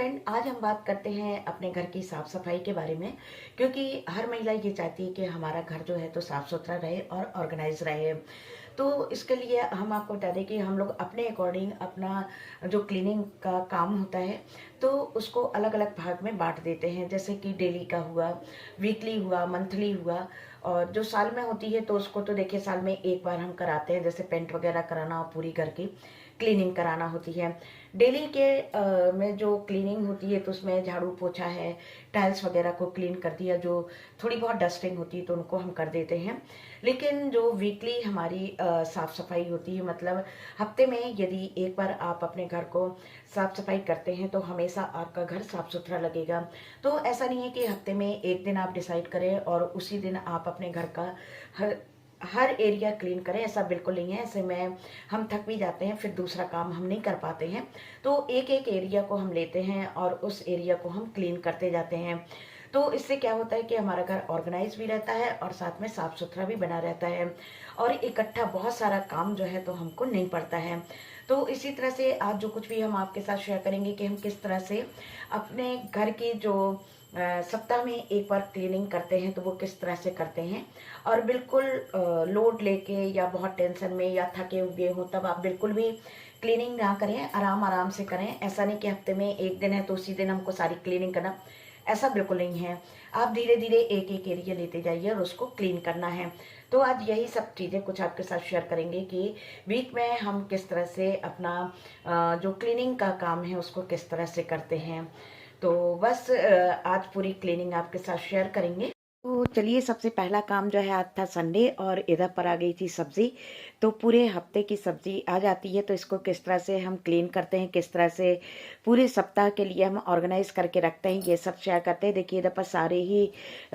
Friend, आज हम बात करते हैं अपने घर की साफ सफाई के बारे में। क्योंकि हर महिला ये चाहती है कि हमारा घर जो है तो साफ सुथरा रहे और ऑर्गेनाइज रहे। तो इसके लिए हम आपको बता दें कि हम लोग अपने अकॉर्डिंग अपना जो क्लीनिंग का काम होता है तो उसको अलग अलग भाग में बांट देते हैं। जैसे कि डेली का हुआ, वीकली हुआ, मंथली हुआ, और जो साल में होती है तो उसको तो देखिए साल में एक बार हम कराते हैं। जैसे पेंट वगैरह कराना और पूरी घर की क्लीनिंग कराना होती है। डेली के में जो क्लीनिंग होती है तो उसमें झाड़ू पोछा है, टाइल्स वगैरह को क्लीन कर दिया, जो थोड़ी बहुत डस्टिंग होती है तो उनको हम कर देते हैं। लेकिन जो वीकली हमारी साफ सफाई होती है, मतलब हफ्ते में यदि एक बार आप अपने घर को साफ सफाई करते हैं तो हमेशा आपका घर साफ सुथरा लगेगा। तो ऐसा नहीं है कि हफ्ते में एक दिन आप डिसाइड करें और उसी दिन आप अपने घर का हर हर एरिया क्लीन करें, ऐसा बिल्कुल नहीं है। ऐसे में हम थक भी जाते हैं, फिर दूसरा काम हम नहीं कर पाते हैं। तो एक एक एरिया को हम लेते हैं और उस एरिया को हम क्लीन करते जाते हैं। तो इससे क्या होता है कि हमारा घर ऑर्गेनाइज भी रहता है और साथ में साफ सुथरा भी बना रहता है, और इकट्ठा बहुत सारा काम जो है तो हमको नहीं पड़ता है। तो इसी तरह से आज जो कुछ भी हम आपके साथ शेयर करेंगे कि हम किस तरह से अपने घर की जो सप्ताह में एक बार क्लीनिंग करते हैं तो वो किस तरह से करते हैं। और बिल्कुल लोड लेके या बहुत टेंशन में या थके हुए हो तब आप बिल्कुल भी क्लीनिंग ना करें, आराम आराम से करें। ऐसा नहीं कि हफ्ते में एक दिन है तो उसी दिन हमको सारी क्लीनिंग करना, ऐसा बिल्कुल नहीं है। आप धीरे धीरे एक एक एरिया लेते जाइए और उसको क्लीन करना है। तो आज यही सब चीज़ें कुछ आपके साथ शेयर करेंगे कि वीक में हम किस तरह से अपना जो क्लीनिंग का काम है उसको किस तरह से करते हैं। तो बस आज पूरी क्लीनिंग आपके साथ शेयर करेंगे। तो चलिए, सबसे पहला काम जो है, आज था संडे और इधर पर आ गई थी सब्जी। तो पूरे हफ्ते की सब्जी आ जाती है तो इसको किस तरह से हम क्लीन करते हैं, किस तरह से पूरे सप्ताह के लिए हम ऑर्गेनाइज करके रखते हैं, ये सब शेयर करते हैं। देखिए इधर पर सारे ही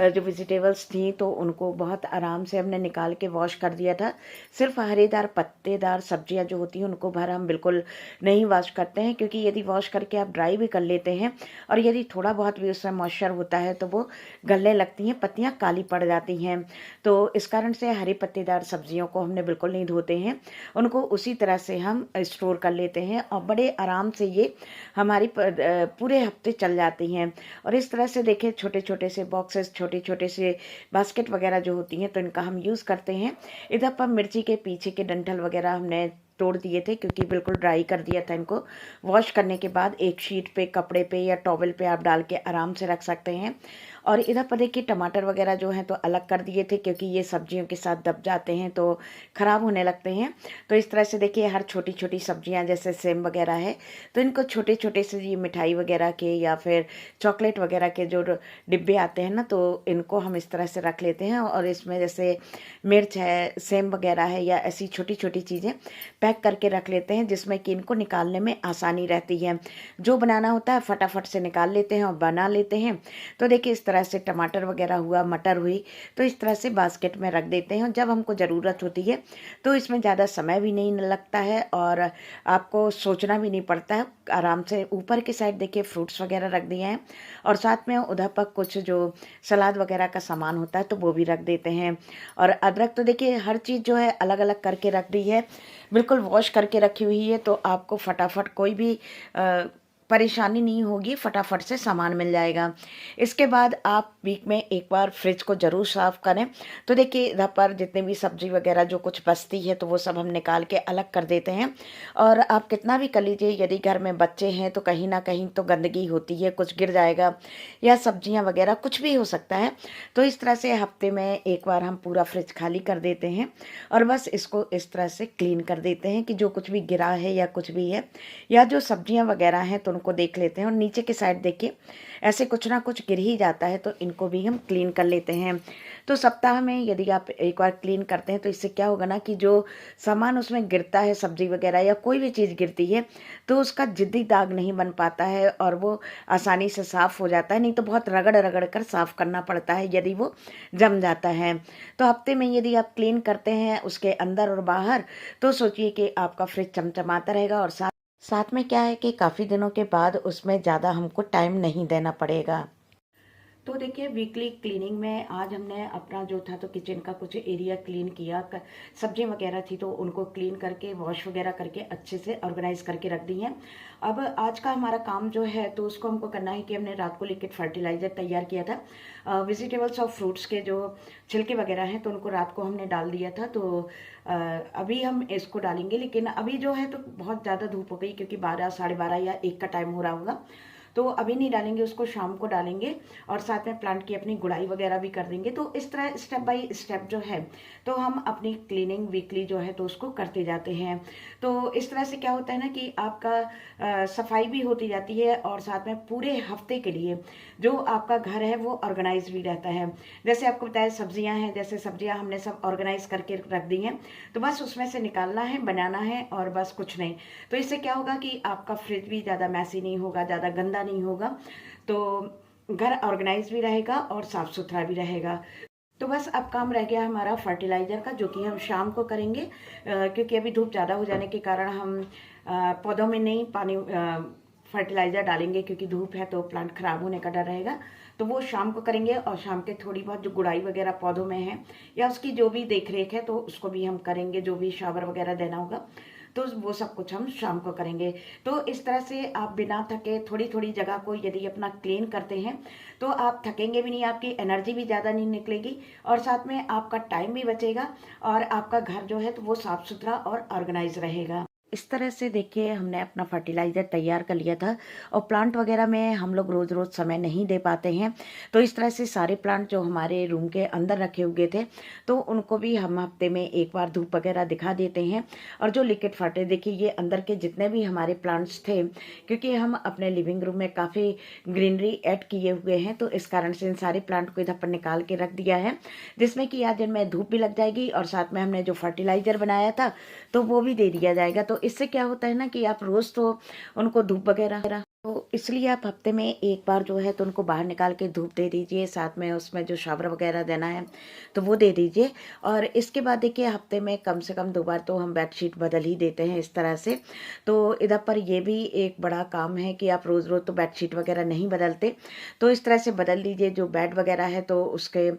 जो वेजिटेबल्स थी तो उनको बहुत आराम से हमने निकाल के वॉश कर दिया था। सिर्फ हरेदार पत्तेदार सब्जियां जो होती हैं उनको भर हम बिल्कुल नहीं वॉश करते हैं, क्योंकि यदि वॉश करके आप ड्राई भी कर लेते हैं और यदि थोड़ा बहुत भी उसमें मॉइस्चर होता है तो वो गलने लगती हैं, पत्तियां काली पड़ जाती हैं। तो इस कारण से हरी पत्तेदार सब्जियों को हमने बिल्कुल नहीं धोते हैं, उनको उसी तरह से हम स्टोर कर लेते हैं और बड़े आराम से ये हमारी पूरे हफ्ते चल जाती हैं। और इस तरह से देखिए छोटे छोटे से बॉक्सेस, छोटे छोटे से बास्केट वगैरह जो होती हैं तो इनका हम यूज़ करते हैं। इधर पर मिर्ची के पीछे के डंठल वगैरह हमने तोड़ दिए थे, क्योंकि बिल्कुल ड्राई कर दिया था इनको। वॉश करने के बाद एक शीट पे, कपड़े पे या टॉवल पे आप डाल के आराम से रख सकते हैं। और इधर पर देखिए टमाटर वगैरह जो हैं तो अलग कर दिए थे, क्योंकि ये सब्जियों के साथ दब जाते हैं तो ख़राब होने लगते हैं। तो इस तरह से देखिए हर छोटी छोटी सब्जियां, जैसे सेम वगैरह है तो इनको छोटे छोटे से, ये मिठाई वगैरह के या फिर चॉकलेट वगैरह के जो डिब्बे आते हैं ना, तो इनको हम इस तरह से रख लेते हैं। और इसमें जैसे मिर्च है, सेम वगैरह है, या ऐसी छोटी छोटी चीज़ें पैक करके रख लेते हैं, जिसमें कि इनको निकालने में आसानी रहती है। जो बनाना होता है फटाफट से निकाल लेते हैं और बना लेते हैं। तो देखिए इस तरह से टमाटर वगैरह हुआ, मटर हुई, तो इस तरह से बास्केट में रख देते हैं। और जब हमको ज़रूरत होती है तो इसमें ज़्यादा समय भी नहीं लगता है और आपको सोचना भी नहीं पड़ता है। आराम से ऊपर की साइड देखिए फ्रूट्स वगैरह रख दिए हैं, और साथ में उधर पर कुछ जो सलाद वगैरह का सामान होता है तो वो भी रख देते हैं। और अदरक तो देखिए हर चीज़ जो है अलग अलग करके रख दी है, बिल्कुल वॉश करके रखी हुई है, तो आपको फटाफट कोई भी परेशानी नहीं होगी, फटाफट से सामान मिल जाएगा। इसके बाद आप वीक में एक बार फ्रिज को ज़रूर साफ़ करें। तो देखिए इधर पर जितने भी सब्जी वगैरह जो कुछ बचती है तो वो सब हम निकाल के अलग कर देते हैं। और आप कितना भी कर लीजिए, यदि घर में बच्चे हैं तो कहीं ना कहीं तो गंदगी होती है, कुछ गिर जाएगा या सब्जियां वगैरह कुछ भी हो सकता है। तो इस तरह से हफ्ते में एक बार हम पूरा फ्रिज खाली कर देते हैं और बस इसको इस तरह से क्लीन कर देते हैं कि जो कुछ भी गिरा है या कुछ भी है, या जो सब्जियां वगैरह हैं तो उनको देख लेते हैं। और नीचे की साइड देखिए ऐसे कुछ ना कुछ गिर ही जाता है, तो इनको भी हम क्लीन कर लेते हैं। तो सप्ताह में यदि आप एक बार क्लीन करते हैं तो इससे क्या होगा ना, कि जो सामान उसमें गिरता है, सब्जी वगैरह या कोई भी चीज़ गिरती है, तो उसका जिद्दी दाग नहीं बन पाता है और वो आसानी से साफ़ हो जाता है। नहीं तो बहुत रगड़ रगड़ कर साफ़ करना पड़ता है यदि वो जम जाता है। तो हफ्ते में यदि आप क्लीन करते हैं उसके अंदर और बाहर, तो सोचिए कि आपका फ्रिज चमचमाता रहेगा। और साथ साथ में क्या है कि काफ़ी दिनों के बाद उसमें ज़्यादा हमको टाइम नहीं देना पड़ेगा। तो देखिए वीकली क्लीनिंग में आज हमने अपना जो था तो किचन का कुछ एरिया क्लीन किया, सब्जी वगैरह थी तो उनको क्लीन करके वॉश वगैरह करके अच्छे से ऑर्गेनाइज करके रख दी हैं। अब आज का हमारा काम जो है तो उसको हमको करना है कि हमने रात को लिक्विड फर्टिलाइजर तैयार किया था। वेजिटेबल्स और फ्रूट्स के जो छिलके वगैरह हैं तो उनको रात को हमने डाल दिया था। तो अभी हम इसको डालेंगे, लेकिन अभी जो है तो बहुत ज़्यादा धूप हो गई क्योंकि 12 साढ़े 12 या 1 का टाइम हो रहा होगा, तो अभी नहीं डालेंगे, उसको शाम को डालेंगे और साथ में प्लांट की अपनी गुड़ाई वगैरह भी कर देंगे। तो इस तरह स्टेप बाय स्टेप जो है तो हम अपनी क्लीनिंग वीकली जो है तो उसको करते जाते हैं। तो इस तरह से क्या होता है ना कि आपका सफाई भी होती जाती है और साथ में पूरे हफ्ते के लिए जो आपका घर है वो ऑर्गेनाइज भी रहता है। जैसे आपको बताया सब्जियां हैं, जैसे सब्जियां हमने सब ऑर्गेनाइज करके रख दी हैं, तो बस उसमें से निकालना है, बनाना है और बस कुछ नहीं। तो इससे क्या होगा कि आपका फ्रिज भी ज़्यादा मैसी नहीं होगा, ज़्यादा गंदा नहीं होगा, तो घर ऑर्गेनाइज भी रहेगा और साफ सुथरा भी रहेगा। तो बस अब काम रह गया हमारा फर्टिलाइज़र का, जो कि हम शाम को करेंगे, क्योंकि अभी धूप ज़्यादा हो जाने के कारण हम पौधों में नहीं पानी फर्टिलाइज़र डालेंगे, क्योंकि धूप है तो प्लांट खराब होने का डर रहेगा। तो वो शाम को करेंगे और शाम के थोड़ी बहुत जो गुड़ाई वगैरह पौधों में है या उसकी जो भी देख रेख है तो उसको भी हम करेंगे, जो भी शावर वगैरह देना होगा तो वो सब कुछ हम शाम को करेंगे। तो इस तरह से आप बिना थके थोड़ी थोड़ी जगह को यदि अपना क्लीन करते हैं तो आप थकेंगे भी नहीं, आपकी एनर्जी भी ज़्यादा नहीं निकलेगी और साथ में आपका टाइम भी बचेगा और आपका घर जो है तो वो साफ सुथरा और ऑर्गेनाइज रहेगा। इस तरह से देखिए हमने अपना फर्टिलाइज़र तैयार कर लिया था और प्लांट वगैरह में हम लोग रोज़ रोज़ समय नहीं दे पाते हैं, तो इस तरह से सारे प्लांट जो हमारे रूम के अंदर रखे हुए थे तो उनको भी हम हफ्ते में एक बार धूप वगैरह दिखा देते हैं। और जो लिक्विड फर्टे देखिए ये अंदर के जितने भी हमारे प्लांट्स थे, क्योंकि हम अपने लिविंग रूम में काफ़ी ग्रीनरी ऐड किए हुए हैं तो इस कारण से इन सारे प्लांट को इधर पर निकाल के रख दिया है, जिसमें कि आज इनमें धूप भी लग जाएगी और साथ में हमने जो फर्टिलाइज़र बनाया था तो वो भी दे दिया जाएगा। तो इससे क्या होता है ना कि आप रोज़ तो उनको धूप वगैरह, तो इसलिए आप हफ्ते में एक बार जो है तो उनको बाहर निकाल के धूप दे दीजिए, साथ में उसमें जो शावर वगैरह देना है तो वो दे दीजिए। और इसके बाद देखिए हफ्ते में कम से कम 2 बार तो हम बेडशीट बदल ही देते हैं इस तरह से। तो इधर पर ये भी एक बड़ा काम है कि आप रोज़ रोज़ तो बेडशीट वगैरह नहीं बदलते, तो इस तरह से बदल दीजिए। जो बेड वगैरह है तो उसके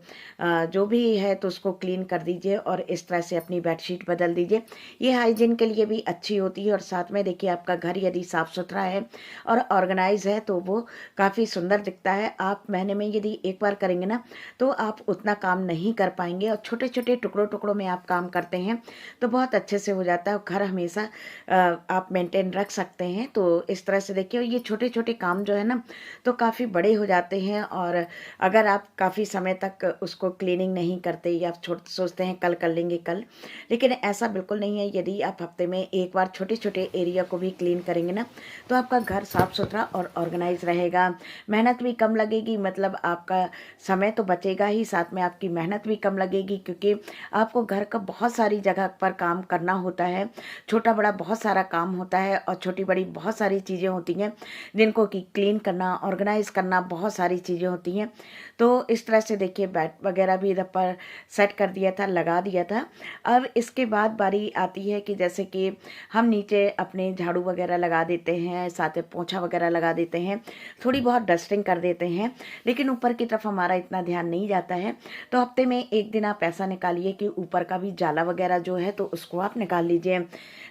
जो भी है तो उसको क्लीन कर दीजिए और इस तरह से अपनी बेडशीट बदल दीजिए। ये हाइजीन के लिए भी अच्छी होती है और साथ में देखिए आपका घर यदि साफ़ सुथरा है और ऑर्गेनाइज है तो वो काफ़ी सुंदर दिखता है। आप महीने में यदि एक बार करेंगे ना तो आप उतना काम नहीं कर पाएंगे और छोटे छोटे टुकड़ों टुकड़ों में आप काम करते हैं तो बहुत अच्छे से हो जाता है और घर हमेशा आप मेंटेन रख सकते हैं। तो इस तरह से देखिए ये छोटे छोटे काम जो है ना तो काफ़ी बड़े हो जाते हैं और अगर आप काफ़ी समय तक उसको क्लीनिंग नहीं करते या आप सोचते हैं कल कर लेंगे कल, लेकिन ऐसा बिल्कुल नहीं है। यदि आप हफ्ते में एक बार छोटे छोटे एरिया को भी क्लीन करेंगे ना तो आपका घर साफ सुथरा और ऑर्गेनाइज रहेगा। मेहनत भी कम लगेगी, मतलब आपका समय तो बचेगा ही, साथ में आपकी मेहनत भी कम लगेगी, क्योंकि आपको घर का बहुत सारी जगह पर काम करना होता है। छोटा बड़ा बहुत सारा काम होता है और छोटी बड़ी बहुत सारी चीज़ें होती हैं जिनको कि क्लीन करना, ऑर्गेनाइज करना, बहुत सारी चीज़ें होती हैं। तो इस तरह से देखिए बेड वगैरह भी इधर पर सेट कर दिया था, लगा दिया था। अब इसके बाद बारी आती है कि जैसे कि हम नीचे अपने झाड़ू वगैरह लगा देते हैं, साथ में पोंछा वगैरह लगा देते हैं, थोड़ी बहुत डस्टिंग कर देते हैं, लेकिन ऊपर की तरफ हमारा इतना ध्यान नहीं जाता है। तो हफ्ते में एक दिन आप ऐसा निकालिए कि ऊपर का भी जाला वगैरह जो है तो उसको आप निकाल लीजिए।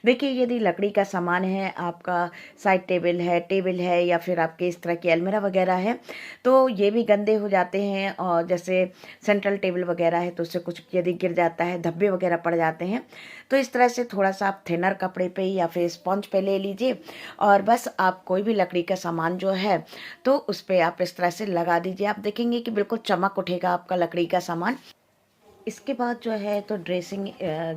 देखिए यदि लकड़ी का सामान है, आपका साइड टेबल है या फिर आपके इस तरह की अलमीरा वगैरह है तो ये भी गंदे हो जाते हैं। और जैसे सेंट्रल टेबल वगैरह है तो उससे कुछ यदि गिर जाता है, धब्बे वगैरह पड़ जाते हैं, तो इस तरह से थोड़ा सा आप थिनर कपड़े पे या फिर स्पॉन्ज पे ले लीजिए और बस आप कोई भी लकड़ी का सामान जो है तो उस पर आप इस तरह से लगा दीजिए। आप देखेंगे कि बिल्कुल चमक उठेगा आपका लकड़ी का सामान। इसके बाद जो है तो ड्रेसिंग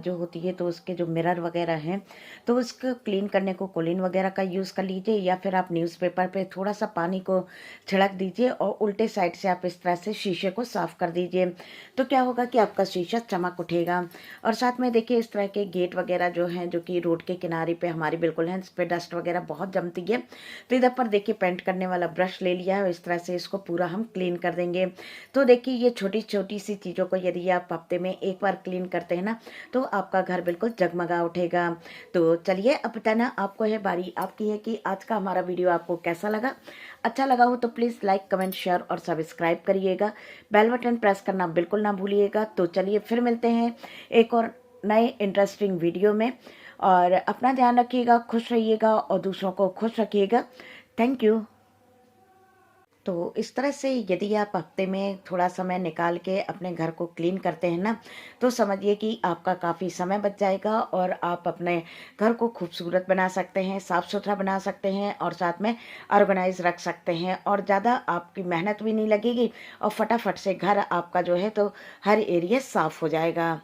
जो होती है तो उसके जो मिरर वगैरह हैं तो उसको क्लीन करने को कोलिन वगैरह का यूज़ कर लीजिए या फिर आप न्यूज़पेपर पे थोड़ा सा पानी को छिड़क दीजिए और उल्टे साइड से आप इस तरह से शीशे को साफ़ कर दीजिए। तो क्या होगा कि आपका शीशा चमक उठेगा। और साथ में देखिए इस तरह के गेट वगैरह जो हैं जो कि रोड के किनारे पे हमारी बिल्कुल हैं, इस पर डस्ट वगैरह बहुत जमती है, तो इधर पर देखिए पेंट करने वाला ब्रश ले लिया है और इस तरह से इसको पूरा हम क्लीन कर देंगे। तो देखिए ये छोटी छोटी सी चीज़ों को यदि आप हफ्ते में एक बार क्लीन करते हैं ना, तो आपका घर बिल्कुल जगमगा उठेगा। तो चलिए, अब बताना आपको है, बारी आपकी है कि आज का हमारा वीडियो आपको कैसा लगा। अच्छा लगा हो तो प्लीज़ लाइक, कमेंट, शेयर और सब्सक्राइब करिएगा। बेल बटन प्रेस करना बिल्कुल ना भूलिएगा। तो चलिए फिर मिलते हैं एक और नए इंटरेस्टिंग वीडियो में। और अपना ध्यान रखिएगा, खुश रहिएगा और दूसरों को खुश रखिएगा। Thank you. तो इस तरह से यदि आप हफ्ते में थोड़ा समय निकाल के अपने घर को क्लीन करते हैं ना, तो समझिए कि आपका काफ़ी समय बच जाएगा और आप अपने घर को खूबसूरत बना सकते हैं, साफ़ सुथरा बना सकते हैं और साथ में ऑर्गेनाइज रख सकते हैं, और ज़्यादा आपकी मेहनत भी नहीं लगेगी और फटाफट से घर आपका जो है तो हर एरिया साफ़ हो जाएगा।